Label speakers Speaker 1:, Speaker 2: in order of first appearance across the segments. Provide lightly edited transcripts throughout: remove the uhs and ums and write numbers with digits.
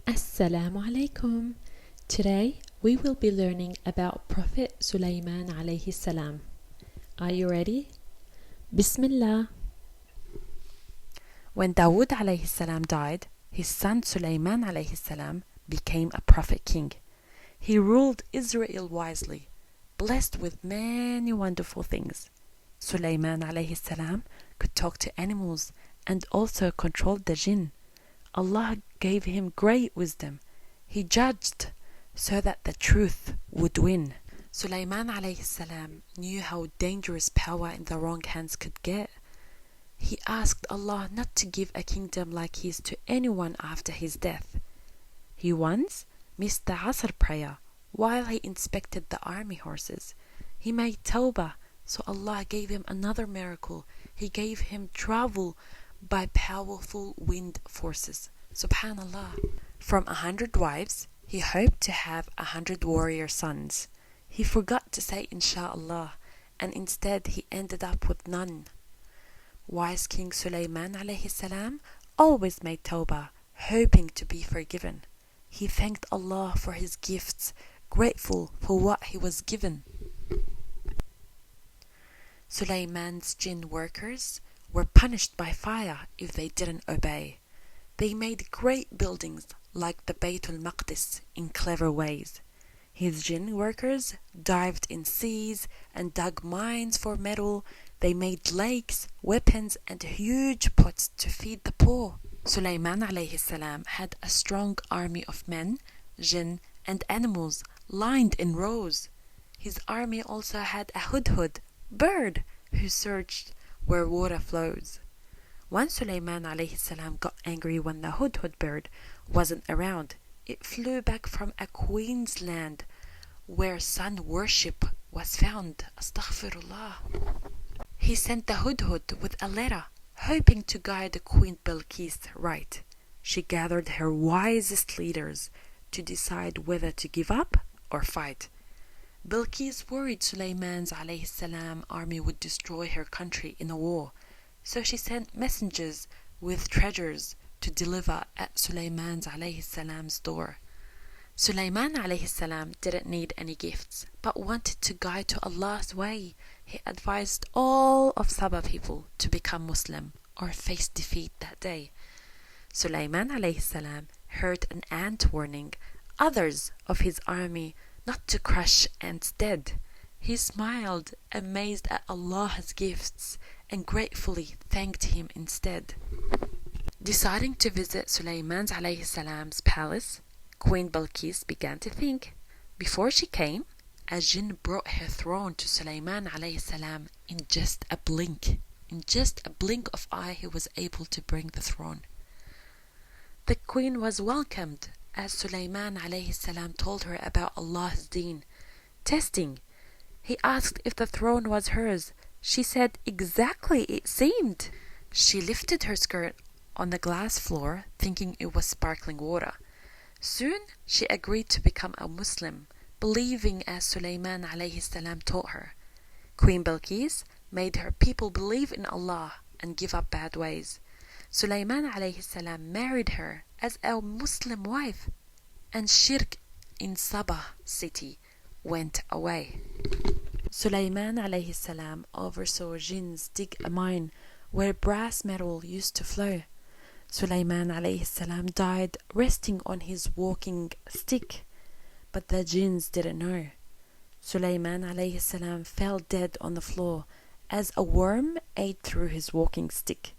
Speaker 1: Assalamu alaikum. Today we will be learning about Prophet Suleiman alayhi salam. Are you ready? Bismillah.
Speaker 2: When Dawood alayhi salam died, his son Suleiman alayhi salam became a prophet king. He ruled Israel wisely, blessed with many wonderful things. Suleiman alayhi salam could talk to animals and also controlled the jinn. Allah gave him great wisdom. He judged so that the truth would win. Suleiman alayhi salam knew how dangerous power in the wrong hands could get. He asked Allah not to give a kingdom like his to anyone after his death. He once missed the Asr prayer while he inspected the army horses. He made tawbah, so Allah gave him another miracle. He gave him travel by powerful wind forces. Subhanallah. From 100 wives, he hoped to have 100 warrior sons. He forgot to say Insha'Allah, and instead he ended up with none. Wise King Suleiman alayhi salam always made tawbah, hoping to be forgiven. He thanked Allah for his gifts, grateful for what he was given. Suleiman's jinn workers were punished by fire if they didn't obey. They made great buildings like the Baytul Maqdis in clever ways. His jinn workers dived in seas and dug mines for metal. They made lakes, weapons, and huge pots to feed the poor. Suleiman alayhi salam had a strong army of men, jinn, and animals lined in rows. His army also had a hudhud, bird, who searched where water flows. Once Suleiman alayhi salam got angry when the hudhud bird wasn't around. It flew back from a queen's land where sun worship was found. Astaghfirullah. He sent the hudhud with a letter, hoping to guide Queen Bilqis right. She gathered her wisest leaders to decide whether to give up or fight. Bilqis worried Suleiman's alayhi salam army would destroy her country in a war, so she sent messengers with treasures to deliver at Suleiman's alayhi salam's door. Suleiman alayhi salam didn't need any gifts, but wanted to guide to Allah's way. He advised all of Saba people to become Muslim or face defeat that day. Suleiman alayhi salam heard an ant warning others of his army not to crush ants dead. He smiled, amazed at Allah's gifts, and gratefully thanked him instead. Deciding to visit Suleiman alayhi salam's palace, Queen Bilqis began to think. Before she came, a jinn brought her throne to Suleiman alayhi salam in just a blink. In just a blink of eye, he was able to bring the throne. The queen was welcomed as Suleiman alayhi salam told her about Allah's deen. Testing. He asked if the throne was hers. She said exactly it seemed. She lifted her skirt on the glass floor, thinking it was sparkling water. Soon she agreed to become a Muslim, believing as Suleiman alayhi salam taught her. Queen Bilqis made her people believe in Allah and give up bad ways. Suleiman alayhi salam married her as a Muslim wife, and shirk in Sabah city went away. Suleiman alayhi salam oversaw jinns dig a mine where brass metal used to flow. Suleiman alayhi salam died resting on his walking stick, but the jinns didn't know. Suleiman alayhi salam fell dead on the floor as a worm ate through his walking stick.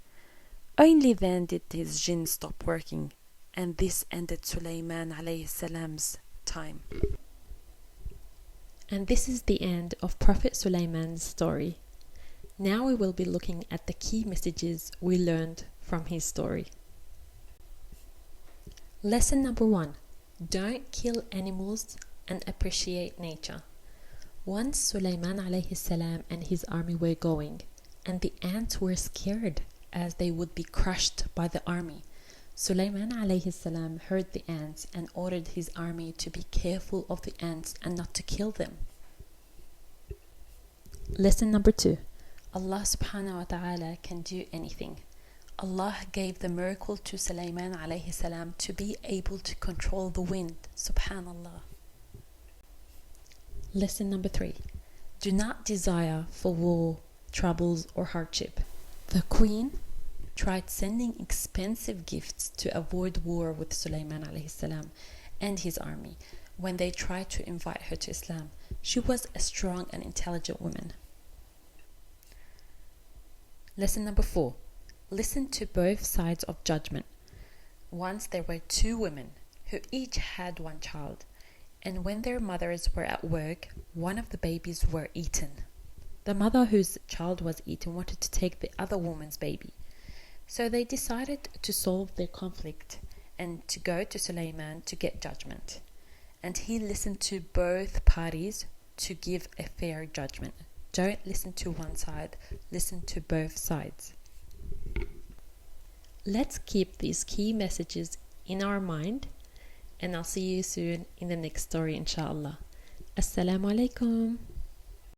Speaker 2: Only then did his jinn stop working, and this ended Suleiman alayhi salam's time.
Speaker 1: And this is the end of Prophet Suleiman's story. Now we will be looking at the key messages we learned from his story. Lesson number 1. Don't kill animals and appreciate nature. Once Suleiman alayhi salam and his army were going, and the ants were scared as they would be crushed by the army. Suleiman alayhi salam heard the ants and ordered his army to be careful of the ants and not to kill them. Lesson number 2. Allah subhanahu wa ta'ala can do anything.
Speaker 2: Allah gave the miracle to Suleiman alayhi salam to be able to control the wind. Subhanallah.
Speaker 1: Lesson number 3. Do not desire for war, troubles, or hardship. The queen tried sending expensive gifts to avoid war with Suleiman alayhi salam and his army when they tried to invite her to Islam. She was a strong and intelligent woman. Lesson number 4. Listen to both sides of judgment. Once there were 2 women who each had 1 child, and when their mothers were at work, one of the babies were eaten. The mother whose child was eaten wanted to take the other woman's baby. So they decided to solve their conflict and to go to Suleiman to get judgment. And he listened to both parties to give a fair judgment. Don't listen to one side, listen to both sides. Let's keep these key messages in our mind, and I'll see you soon in the next story, inshallah. Assalamu alaikum.